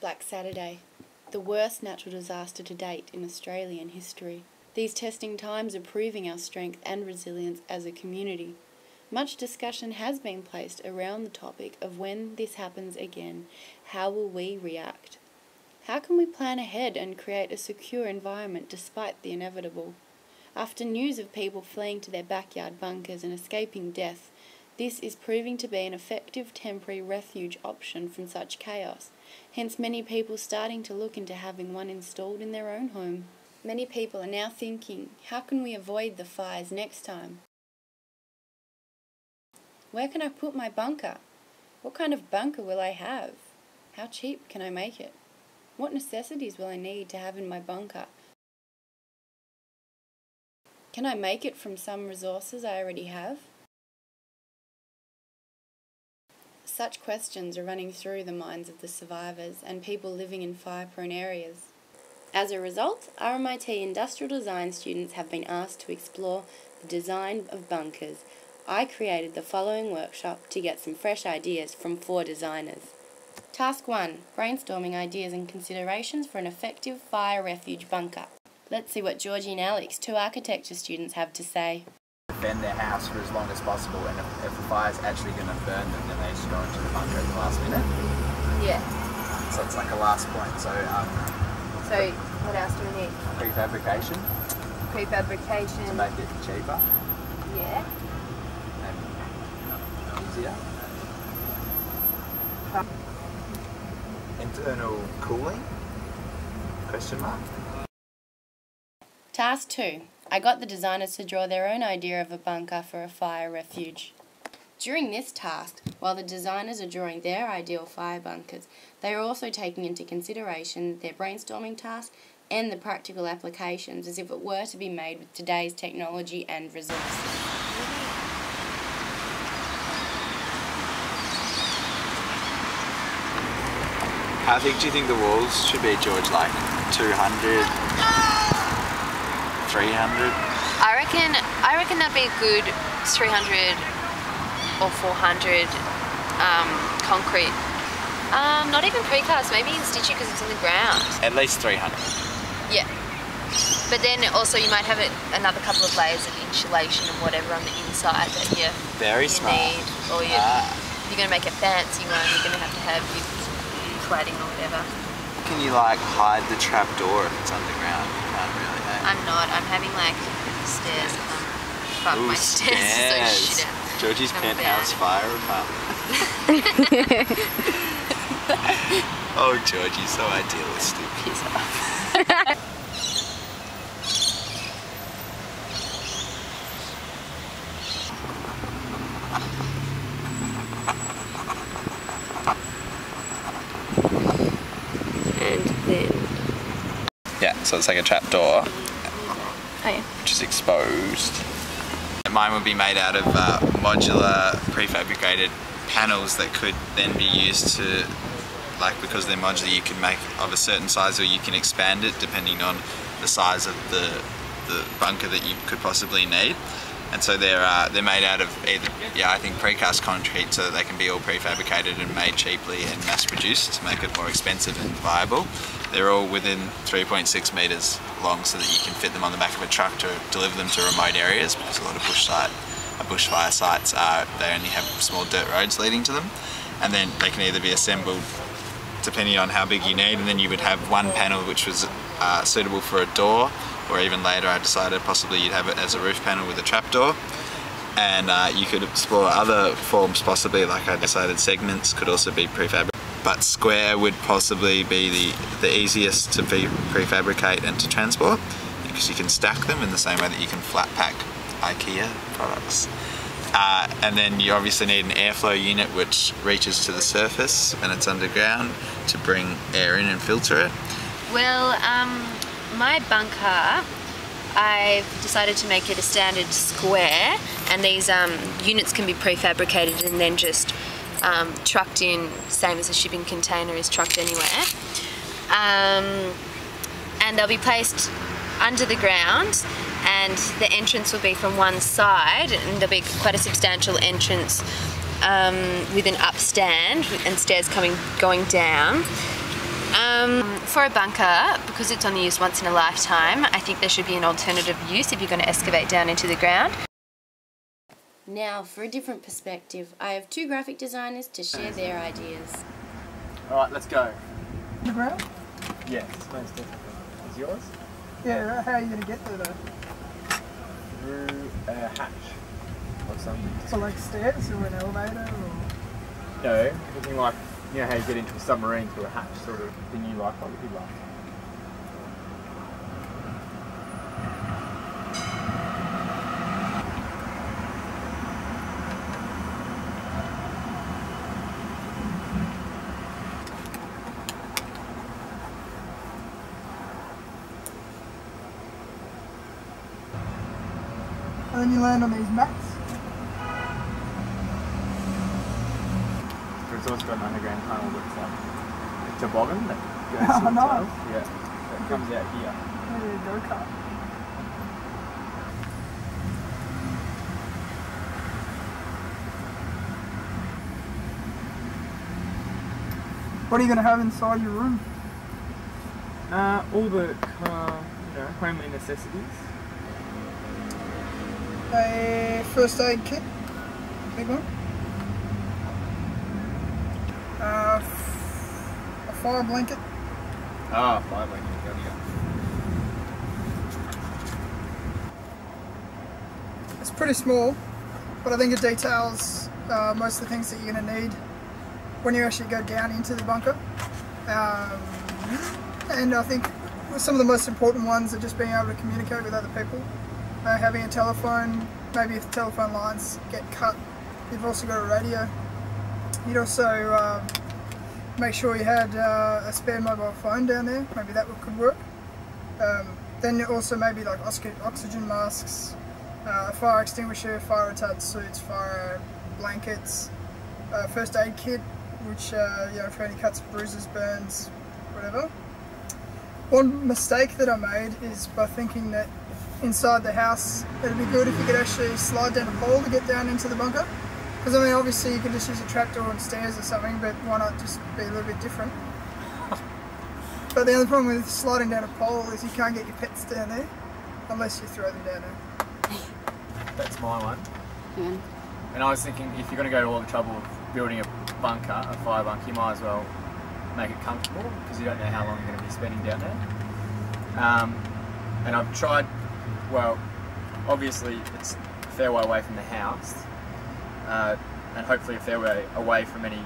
Black Saturday, the worst natural disaster to date in Australian history. These testing times are proving our strength and resilience as a community. Much discussion has been placed around the topic of when this happens again, how will we react? How can we plan ahead and create a secure environment despite the inevitable? After news of people fleeing to their backyard bunkers and escaping death, this is proving to be an effective temporary refuge option from such chaos, hence many people starting to look into having one installed in their own home. Many people are now thinking, how can we avoid the fires next time? Where can I put my bunker? What kind of bunker will I have? How cheap can I make it? What necessities will I need to have in my bunker? Can I make it from some resources I already have? Such questions are running through the minds of the survivors and people living in fire-prone areas. As a result, RMIT industrial design students have been asked to explore the design of bunkers. I created the following workshop to get some fresh ideas from 4 designers. Task 1. Brainstorming ideas and considerations for an effective fire refuge bunker. Let's see what Georgie and Alex, 2 architecture students, have to say. Defend their house for as long as possible, and if the fire's actually going to burn them, then they just go into the bunker at the last minute. Yeah. So it's like a last point. So What else do we need? prefabrication Prefabrication. to make it cheaper Yeah. and easier. Internal cooling? Question mark. Task 2. I got the designers to draw their own idea of a bunker for a fire refuge. During this task, while the designers are drawing their ideal fire bunkers, they are also taking into consideration their brainstorming task and the practical applications as if it were to be made with today's technology and resources. How thick do you think the walls should be, George? Like 200, 300? I reckon that'd be a good 300 or 400 concrete. Not even precast, maybe in situ because it's in the ground. At least 300. Yeah. But then also you might have another couple of layers of insulation and whatever on the inside that you need. Or you're going to make a fancy one, you're going to have your cladding or whatever. Can you like hide the trap door if it's underground? You can't really, eh? I'm not. I'm having like stairs above my stairs. So shit out. Georgie's penthouse fire apartment. Oh, Georgie's so idealistic. Piss off. And then... Yeah, so it's like a trap door, Oh yeah. which is exposed. Mine would be made out of modular prefabricated panels that could then be used to, like, because they're modular, you can make of a certain size or you can expand it depending on the size of the bunker that you could possibly need. And so they're made out of either, I think precast concrete, so that they can be all prefabricated and made cheaply and mass produced to make it more expensive and viable. They're all within 3.6 metres long so that you can fit them on the back of a truck to deliver them to remote areas, because a lot of bushfire sites they only have small dirt roads leading to them, and then they can either be assembled depending on how big you need, and then you would have one panel which was suitable for a door, or even later I decided possibly you'd have it as a roof panel with a trapdoor. And you could explore other forms possibly, like I decided segments could also be prefabricated. But square would possibly be the easiest to prefabricate and to transport, because you can stack them in the same way that you can flat pack IKEA products. And then you obviously need an airflow unit which reaches to the surface when it's underground to bring air in and filter it. Well, my bunker, I've decided to make it a standard square, and these units can be prefabricated and then just trucked in, same as a shipping container is trucked anywhere. And they'll be placed under the ground, and the entrance will be from one side, and there'll be quite a substantial entrance with an upstand and stairs going down. For a bunker, because it's only used once in a lifetime, I think there should be an alternative use if you're going to excavate down into the ground. Now, for a different perspective, I have two graphic designers to share their ideas. Alright, let's go. The ground? Yes, most definitely. Is yours? Yeah, how are you going to get there though? Through a hatch or something. So like stairs or an elevator or... No, anything like, you know how you get into a submarine through a hatch sort of thing you like, what would you like? And then you land on these mats. It's also got an underground tunnel that's like a toboggan that goes Oh, to the nice. tunnel. Yeah, so it comes out here. Maybe a go-kart. What are you going to have inside your room? All the homely necessities. A first aid kit, big one. A fire blanket. Ah, fire blanket, yeah. It's pretty small, but I think it details most of the things that you're going to need when you actually go down into the bunker. And I think some of the most important ones are just being able to communicate with other people. Having a telephone, maybe if the telephone lines get cut, you've also got a radio. You'd also make sure you had a spare mobile phone down there, maybe that could work. Then also maybe like oxygen masks, a fire extinguisher, fire retardant suits, fire blankets, first aid kit, which for any cuts, bruises, burns, whatever. One mistake that I made is by thinking that inside the house it'd be good if you could actually slide down a pole to get down into the bunker. Because I mean, obviously you could just use a trapdoor and stairs or something, but why not just be a little bit different? But the other problem with sliding down a pole is you can't get your pets down there unless you throw them down there. That's my one. Yeah. And I was thinking, if you're going to go to all the trouble of building a bunker, a fire bunker, you might as well make it comfortable, because you don't know how long you're going to be spending down there. And I've tried, well, obviously it's a fair way away from the house, and hopefully a fair way away from any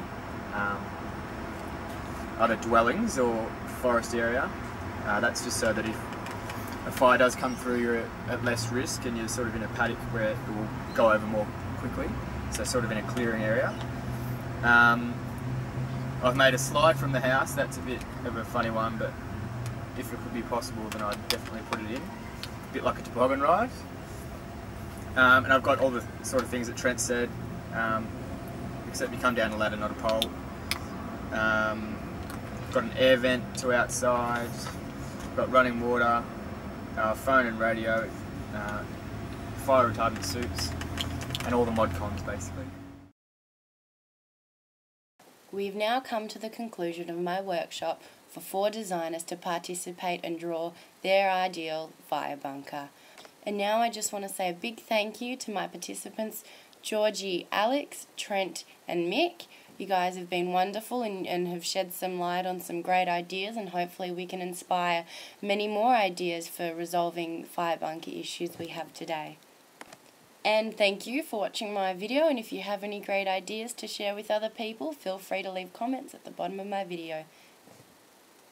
other dwellings or forest area. That's just so that if a fire does come through, you're at less risk and you're sort of in a paddock where it will go over more quickly, so sort of in a clearing area. I've made a slide from the house. That's a bit of a funny one, but if it could be possible, then I'd definitely put it in. A bit like a toboggan ride. And I've got all the sort of things that Trent said, except you come down a ladder, not a pole. Got an air vent to outside, got running water, phone and radio, fire retardant suits, and all the mod cons basically. We've now come to the conclusion of my workshop for 4 designers to participate and draw their ideal fire bunker. And now I just want to say a big thank you to my participants, Georgie, Alex, Trent and Mick. You guys have been wonderful and have shed some light on some great ideas, and hopefully we can inspire many more ideas for resolving fire bunker issues we have today. And thank you for watching my video, and if you have any great ideas to share with other people, feel free to leave comments at the bottom of my video.